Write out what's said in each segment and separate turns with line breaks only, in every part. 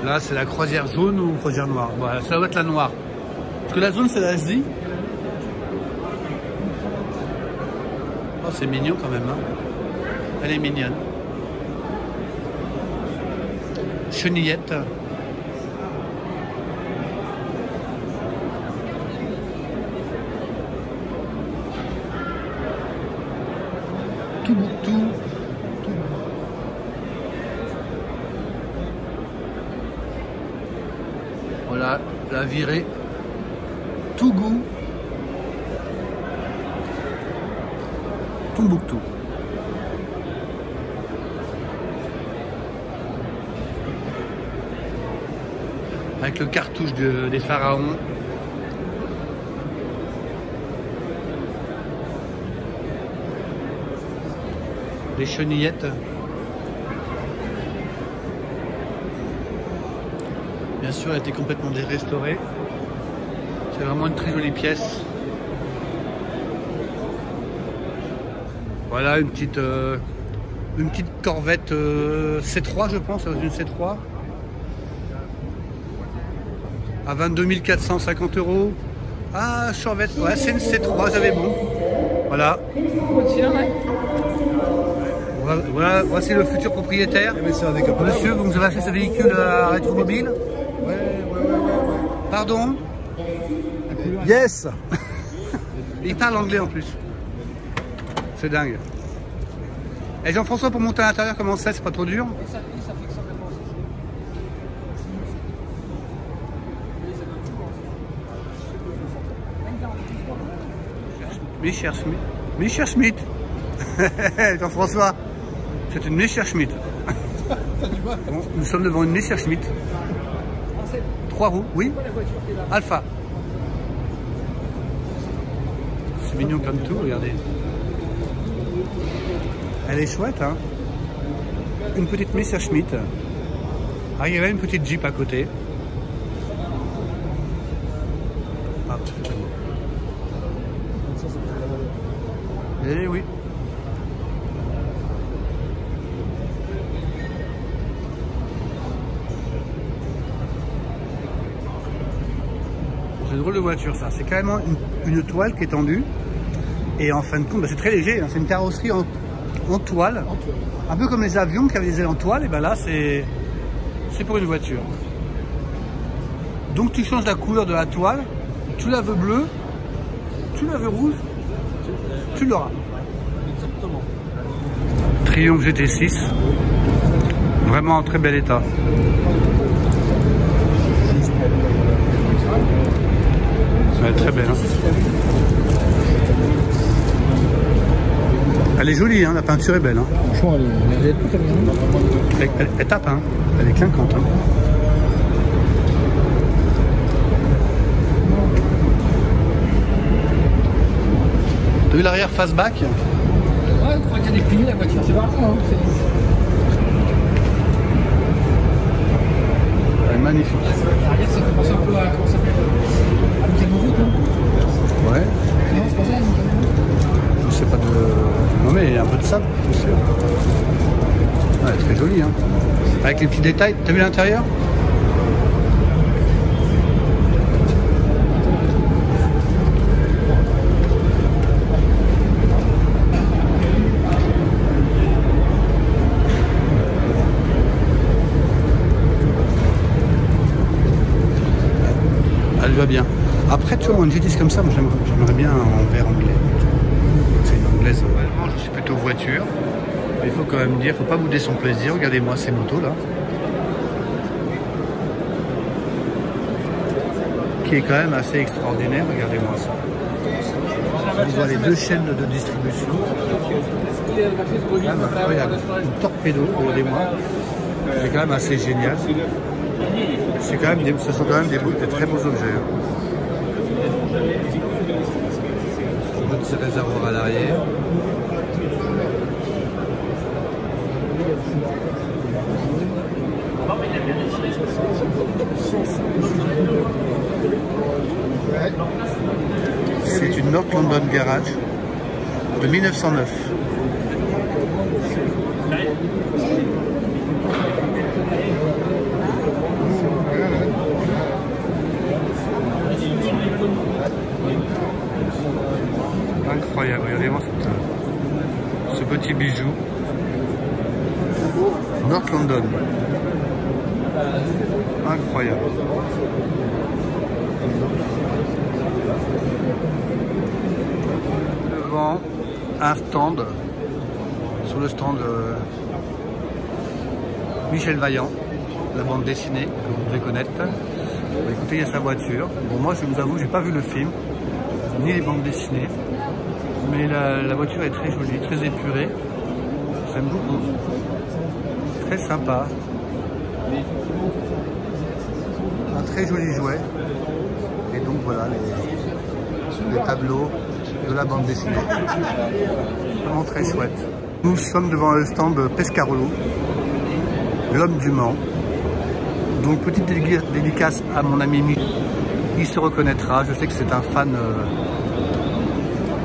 Là, c'est la croisière jaune ou croisière noire. Voilà, ça doit être la noire. Parce que la jaune, c'est l'Asie. Oh, c'est mignon quand même. Hein. Elle est mignonne. Chenillette. Tout. Voilà, la virée. Tougou. Tombouctou. Avec le cartouche des pharaons. Les chenillettes. Bien sûr, elle a été complètement restaurée. C'est vraiment une très jolie pièce. Voilà une petite corvette C3, je pense, une C3. À 22 450 €. Ah, Corvette, ouais, c'est une C3, j'avais bon. Voilà. Voilà, voici le futur propriétaire. Monsieur, vous avez acheté ce véhicule à rétromobile?
Ouais.
Pardon?
Yes.
Il parle anglais en plus. C'est dingue. Et Jean-François, pour monter à l'intérieur, comment c'est pas trop dur? Michel Schmitt. Jean-François, c'est une Michel Schmitt. Bon, nous sommes devant une Michel Schmitt. 3 roues, oui. Alpha. C'est mignon comme tout, regardez. Elle est chouette, hein. Une petite Michel Schmitt. Ah, il y avait une petite Jeep à côté. Ah, eh oui. C'est une drôle de voiture, ça. C'est carrément une toile qui est tendue. Et en fin de compte, bah, c'est très léger. Hein. C'est une carrosserie en toile. Un peu comme les avions qui avaient des ailes en toile. Et ben là, c'est pour une voiture. Donc tu changes la couleur de la toile. Tu la veux bleue. Tu la veux rouge. Tu l'auras.
Exactement.
Triumph GT6. Vraiment en très bel état. Elle est très belle. Hein. Elle est jolie, hein, la peinture est belle. Hein.
Franchement,
Elle tape, hein. Elle est clinquante. Hein. T'as vu l'arrière fastback?
Ouais, je crois qu'il y a des piliers la voiture, c'est marrant. Hein.
Elle est magnifique.
L'arrière, ça fait penser un peu à comment ça s'appelle? À Michael Mouroute, non?
Ouais.
Non, c'est pas ça,
Je sais pas de. Non mais il y a un peu de sable, c'est sûr. Ouais, elle est très jolie, hein. Avec les petits détails. T'as vu l'intérieur? Elle va bien. Après, tu vois, moi, une GT comme ça, moi, j'aimerais bien en verre anglais. C'est une anglaise. Vraiment, je suis plutôt voiture. Mais il faut quand même dire, faut pas bouder son plaisir. Regardez-moi ces motos là. Qui est quand même assez extraordinaire. Regardez-moi ça. On voit les deux chaînes de distribution. Quand même incroyable. Une torpedo, regardez-moi. C'est quand même assez génial. C'est quand même ce sont quand même des très beaux objets. Hein. Un petit réservoir à l'arrière. C'est une North London Garage de 1909. petit bijou. North London. Incroyable. Devant un stand, sur le stand Michel Vaillant, la bande dessinée que vous devez connaître. Bah, écoutez, il y a sa voiture. Bon, moi, je vous avoue, j'ai pas vu le film, ni les bandes dessinées, mais la voiture est très jolie, très épurée. J'aime beaucoup. Très sympa. Un très joli jouet. Et donc voilà les tableaux de la bande dessinée. Vraiment très chouette. Nous sommes devant le stand Pescarolo, l'homme du Mans. Donc petite dédicace à mon ami Michel. Il se reconnaîtra. Je sais que c'est un fan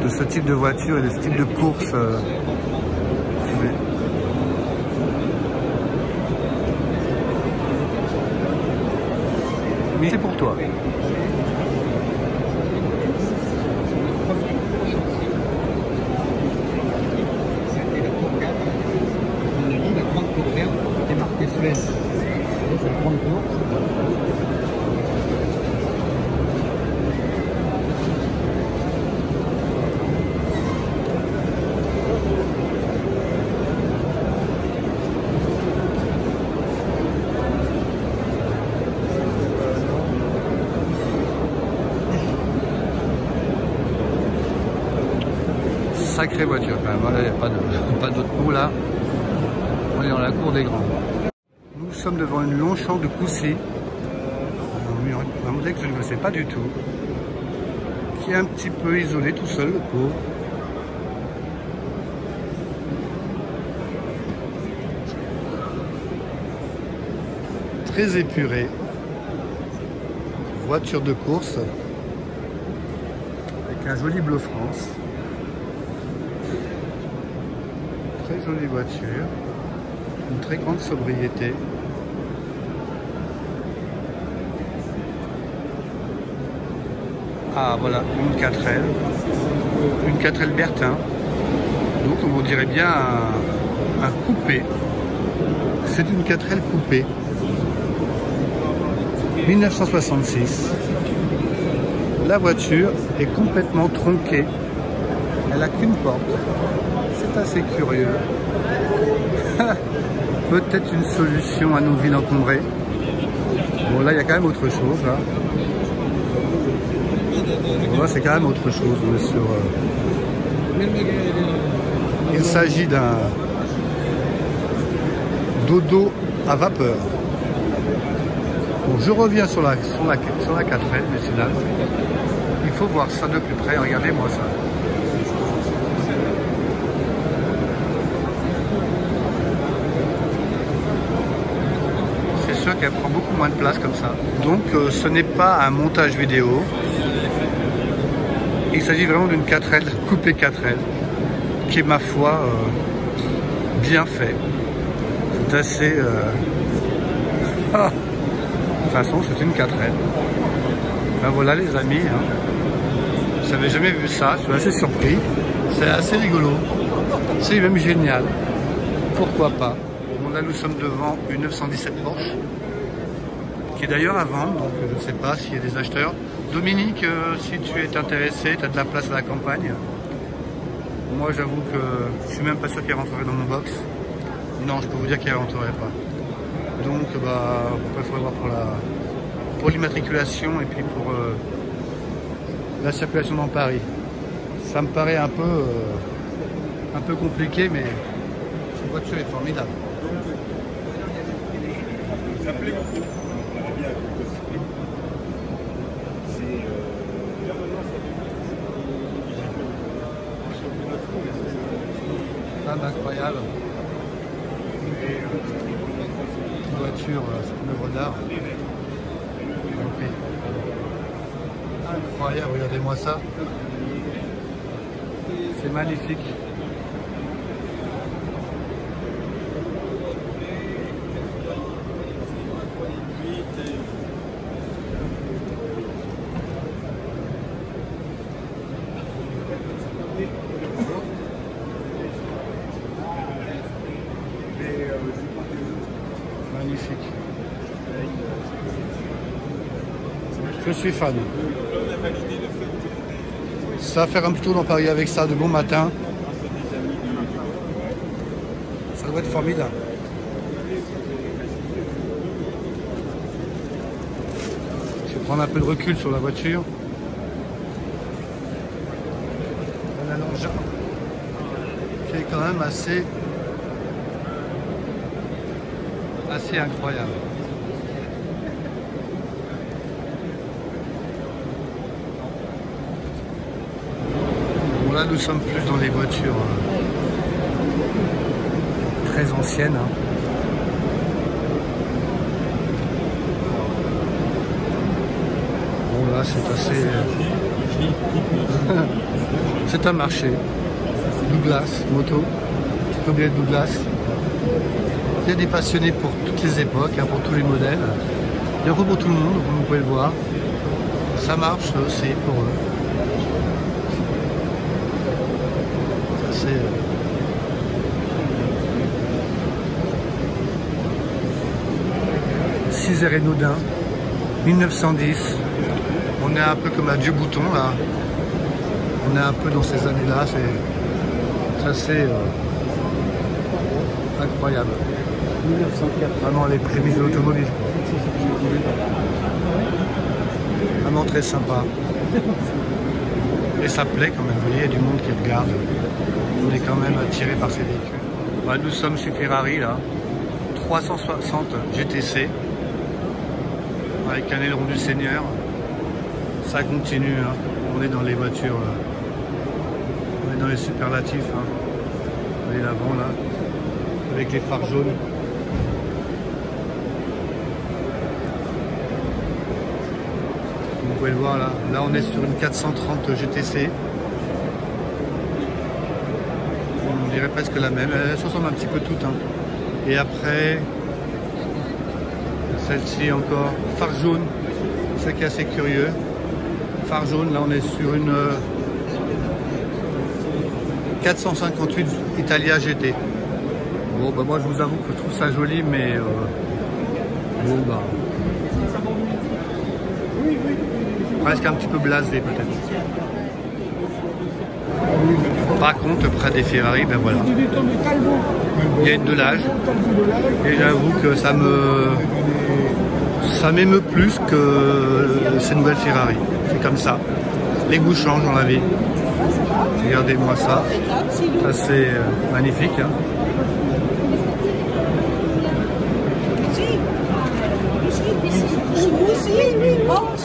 de ce type de voiture et de ce type de course. Mais c'est pour toi.
La grande cour verte qui est marquée Suez. C'est la grande cour.
Sacrée voiture quand même, voilà, il n'y a pas d'autre mot là. On est dans la cour des grands. Nous sommes devant une Longchamp de Coucy, un modèle que je ne connaissais pas du tout, qui est un petit peu isolé tout seul, le pauvre. Très épuré, voiture de course, avec un joli bleu France. Très jolie voiture, une très grande sobriété. Ah voilà, une 4L. Une 4L Bertin. Donc on dirait bien un coupé. C'est une 4L coupé. 1966. La voiture est complètement tronquée. Elle n'a qu'une porte. C'est assez curieux. Peut-être une solution à nos villes encombrées. Bon là il y a quand même autre chose là. Bon, là c'est quand même autre chose. On est sur, il s'agit d'un dodo à vapeur. Bon, je reviens sur la 4L, mais c'est là. Il faut voir ça de plus près. Regardez-moi ça. C'est sûr qu'elle prend beaucoup moins de place comme ça. Donc ce n'est pas un montage vidéo. Il s'agit vraiment d'une 4L, coupée 4L, qui est ma foi bien fait. C'est assez... Ah. De toute façon, c'est une 4L. Ben voilà les amis. Hein. Je n'avais jamais vu ça, je suis assez surpris. C'est assez rigolo. C'est même génial. Pourquoi pas. Bon, là, nous sommes devant une 917 Porsche, qui est d'ailleurs à vendre, donc je ne sais pas s'il y a des acheteurs. Dominique, si tu es intéressé, tu as de la place à la campagne. Moi, j'avoue que je suis même pas sûr qu'elle rentrerait dans mon box. Non, je peux vous dire qu'elle rentrerait pas. Donc, bah, il faudrait voir pour l'immatriculation et puis pour la circulation dans Paris. Ça me paraît un peu compliqué, mais cette voiture est formidable. Incroyable. Une voiture, c'est une œuvre d'art. Incroyable, regardez-moi ça. C'est magnifique. magnifique. Je suis fan. Ça va faire un petit tour dans Paris avec ça de bon matin. Ça doit être formidable. Je vais prendre un peu de recul sur la voiture. Un engin qui est quand même assez incroyable. Bon, là nous sommes plus dans les voitures très anciennes. Hein. Bon là c'est assez... c'est un marché. Douglas, moto. Petit objet de Douglas. Il y a des passionnés pour toutes les époques, hein, pour tous les modèles. Il y en a pour tout le monde, comme vous pouvez le voir. Ça marche aussi pour eux. Ça c'est... 6 Renaudin, 1910. On est un peu comme un vieux bouton là. On est un peu dans ces années-là. C'est assez incroyable.
1904.
Vraiment les prémices de l'automobile. Vraiment très sympa. Et ça plaît quand même. Vous voyez, il y a du monde qui regarde. On est quand même attiré par ces véhicules. Voilà, nous sommes chez Ferrari là. 360 GTC. Avec un aileron du Seigneur. Ça continue. Hein. On est dans les voitures. On est dans les superlatifs. Hein. Vous voyez l'avant là. Avec les phares jaunes. Vous pouvez le voir là. Là on est sur une 430 GTC. On dirait presque la même. Elles se ressemblent un petit peu toutes. Hein. Et après, celle-ci encore, phare jaune. C'est qui est assez curieux. Phare jaune, là on est sur une 458 Italia GT. Bon bah moi je vous avoue que je trouve ça joli, mais bon bah presque un petit peu blasé peut-être. Par contre près des Ferrari, ben voilà, il y a une de l'âge et j'avoue que ça m'émeut plus que ces nouvelles Ferrari. C'est comme ça, les goûts changent dans la vie. Regardez-moi ça, ça c'est magnifique. Hein.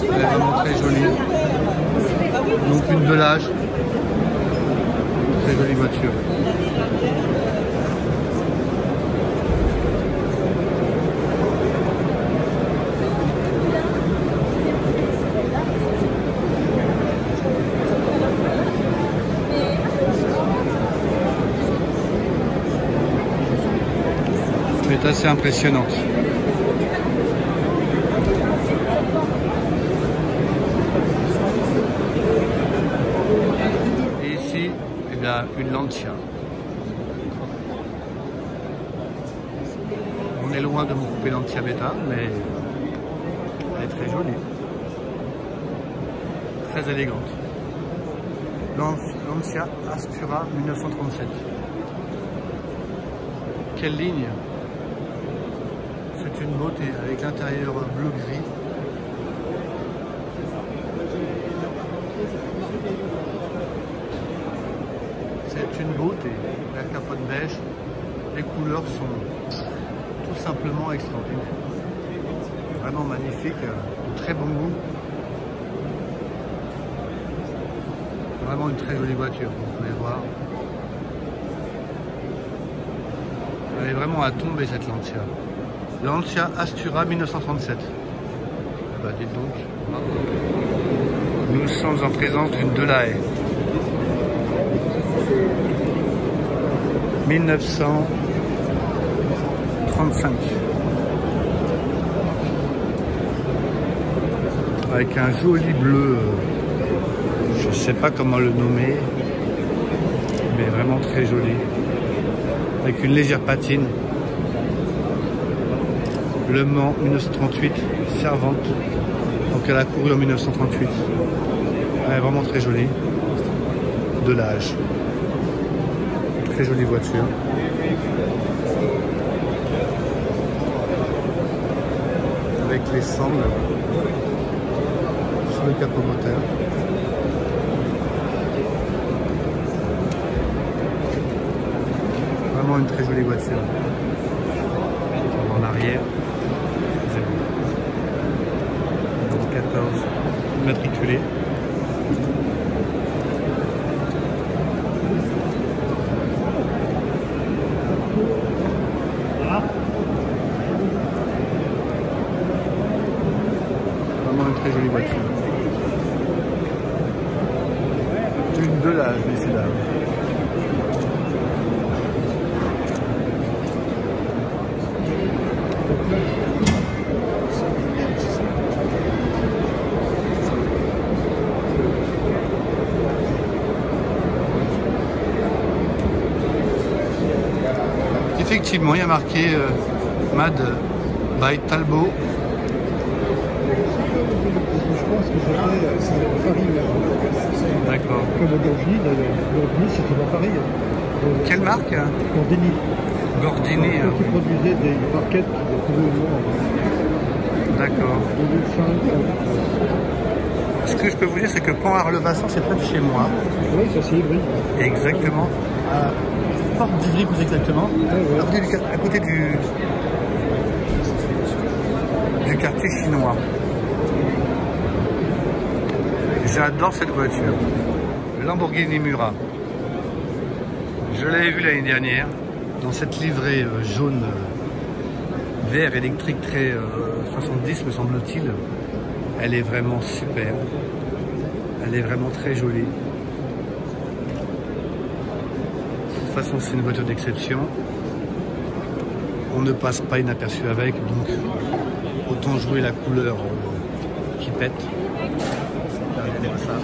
Elle est vraiment très jolie. Donc une de l'âge. Très jolie voiture. Elle est assez impressionnante. Une Lancia. On est loin de mon coupé Lancia Beta, mais elle est très jolie, très élégante. Lancia Astura 1937. Quelle ligne! C'est une beauté avec l'intérieur bleu-gris. C'est une beauté, la capote beige, les couleurs sont tout simplement extraordinaires. Vraiment magnifique, de très bon goût. Vraiment une très jolie voiture, vous pouvez voir. Elle est vraiment à tomber cette Lancia. Lancia Astura 1937. Bah dites donc. Nous sommes en présence d'une Delahaye. 1935. Avec un joli bleu, je ne sais pas comment le nommer, mais vraiment très joli. Avec une légère patine. Le Mans 1938, Servante. Donc elle a couru en 1938. Elle est vraiment très jolie. De l'âge. Très jolie voiture. Avec les sangles sur le capot moteur. Vraiment une très jolie voiture. En arrière. 14 matriculé. Vraiment une très jolie voiture. Une de l'âge, messieurs dames. Effectivement, il y a marqué Mad by Talbot.
Je pense que c'est à Paris.
D'accord.
Comme Gordini, d'ailleurs. Gordini, c'était à Paris.
Quelle marque?
Gordini.
Gordini.
Qui produisait des barquettes de plus ou moins.
D'accord.
2005.
Ce que je peux vous dire, c'est que Pont-Arlevassan, c'est près de chez moi.
Oui, ça c'est Ivry.
Exactement. À Porte d'Ivry, plus exactement.
Ouais.
À côté du quartier chinois. J'adore cette voiture. Lamborghini Murat. Je l'avais vue l'année dernière dans cette livrée jaune vert électrique très 70 me semble-t-il. Elle est vraiment superbe. Elle est vraiment très jolie. De toute façon, c'est une voiture d'exception. On ne passe pas inaperçu avec, donc autant jouer la couleur qui pète. Regardez ça.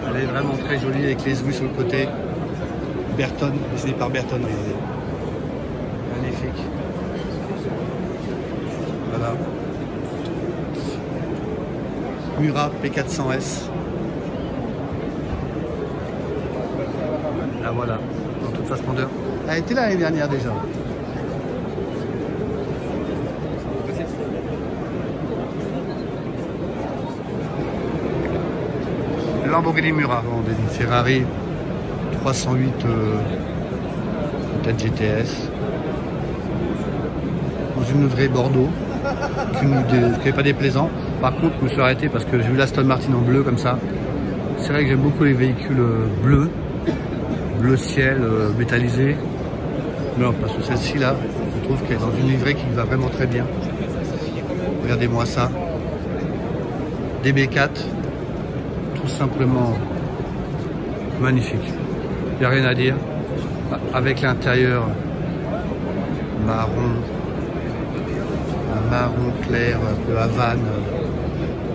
Elle est vraiment très jolie avec les ouïes sur le côté. Berton, décidé par Berton, regardez. Magnifique. Voilà. Murat P400S. Là voilà, dans toute sa splendeur. Elle était là l'année dernière déjà. Lamborghini Murat, une Ferrari 308 peut-être GTS. Dans une livrée Bordeaux, qui n'est pas déplaisant. Par contre, je me suis arrêté parce que j'ai vu l'Aston Martin en bleu comme ça. C'est vrai que j'aime beaucoup les véhicules bleus, bleu ciel, métallisé. Non, parce que celle-ci là, je trouve qu'elle est dans une livrée qui va vraiment très bien. Regardez-moi ça. DB4, tout simplement magnifique. Il n'y a rien à dire. Avec l'intérieur marron, un marron clair, un peu Havane.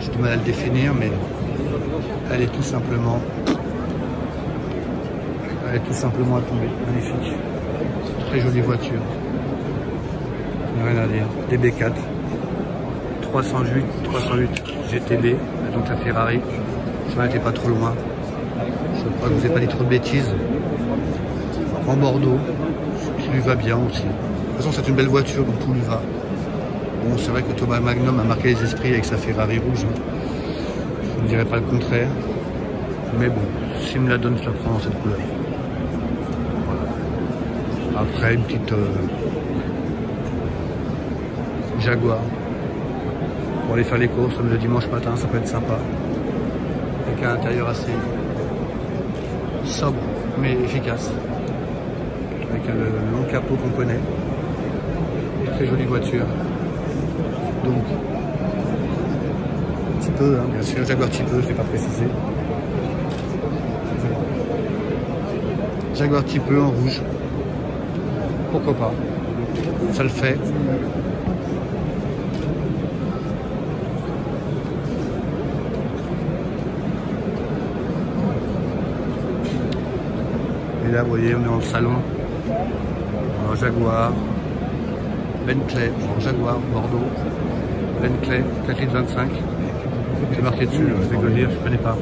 J'ai du mal à le définir, mais elle est tout simplement à tomber. Magnifique. Très jolie voiture. Rien à dire. DB4. 308 GTB. Donc la Ferrari. Ça n'était pas trop loin. Je crois que vous n'avez pas dit trop de bêtises. En Bordeaux. Ce qui lui va bien aussi. De toute façon, c'est une belle voiture, donc tout lui va. Bon, c'est vrai que Thomas Magnum a marqué les esprits avec sa Ferrari rouge. Je ne dirais pas le contraire. Mais bon, s'il me la donne, je la prends dans cette couleur. Voilà. Après, une petite Jaguar. Pour aller faire les courses, le dimanche matin, ça peut être sympa. Avec un intérieur assez sobre, mais efficace. Avec un long capot qu'on connaît. Une très jolie voiture. Donc, un petit peu, hein, bien sûr, Jaguar petit peu, je ne l'ai pas précisé. Jaguar petit peu en rouge. Pourquoi pas? Ça le fait. Et là, vous voyez, on est dans le salon. Un Jaguar. Bentley, genre Jaguar, Bordeaux, Bentley, 4 litres 25. C'est marqué dessus, je vais le lire, je ne connais pas.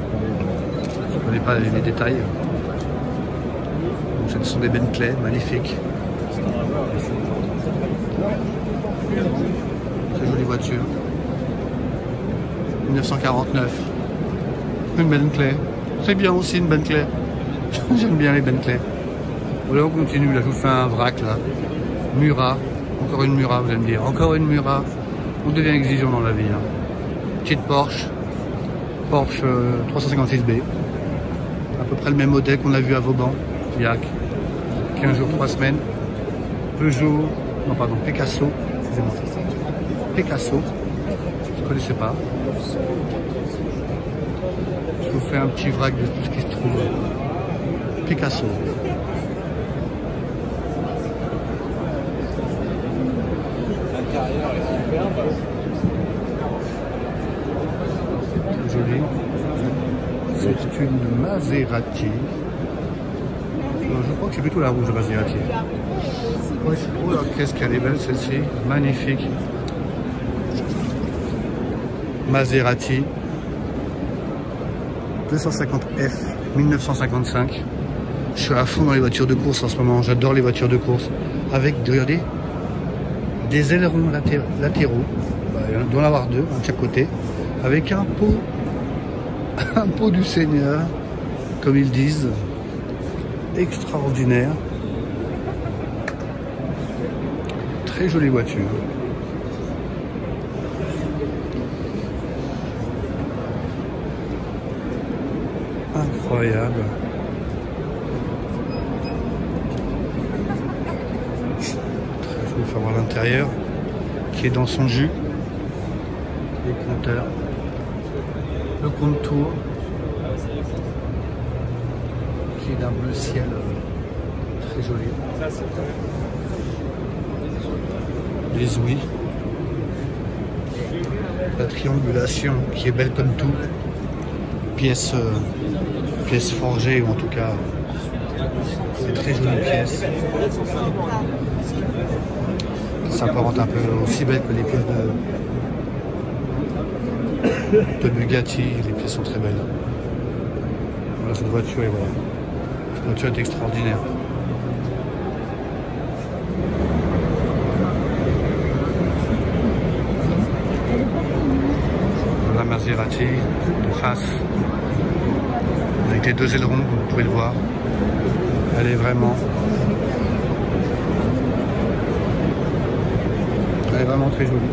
Je ne connais pas les détails. Donc, ce sont des Bentley magnifiques. Très jolie voiture. 1949. Une Bentley. C'est bien aussi une Bentley. J'aime bien les Bentley. Voilà, on continue. Là, je vous fais un vrac là. Murat. Encore une Murat, vous allez me dire. Encore une Murat. On devient exigeant dans la vie. Hein. Petite Porsche. Porsche 356B. À peu près le même modèle qu'on a vu à Vauban. Il y a 15 jours, 3 semaines. Peugeot. Non, pardon, Picasso. Excusez-moi. Picasso. Je ne connaissais pas. Je vous fais un petit vrac de tout ce qui se trouve. Picasso.
L'intérieur est superbe.
Joli. C'est une Maserati. Je crois que c'est plutôt la rouge, la Maserati. Oui, oh là, qu'est-ce qu'elle est belle celle-ci. Magnifique. Maserati 250F 1955. Je suis à fond dans les voitures de course en ce moment. J'adore les voitures de course. Avec, regardez, des ailerons latéraux. Il doit en avoir deux, de chaque côté. Avec un pot du Seigneur, comme ils disent. Extraordinaire. Très jolie voiture. Incroyable. Je vais faire voir l'intérieur qui est dans son jus. Les compteurs. Le contour qui est d'un bleu ciel très joli. Les ouïes. La triangulation qui est belle comme tout. Pièce forgée, ou en tout cas c'est très jolie pièce. Ça s'apparente un peu aussi belle que les pièces de Bugatti. Les pièces sont très belles. Voilà, cette voiture est, voilà. Cette voiture est extraordinaire. La Maserati de face. Avec les deux ailerons, vous pouvez le voir. Elle est vraiment très jolie.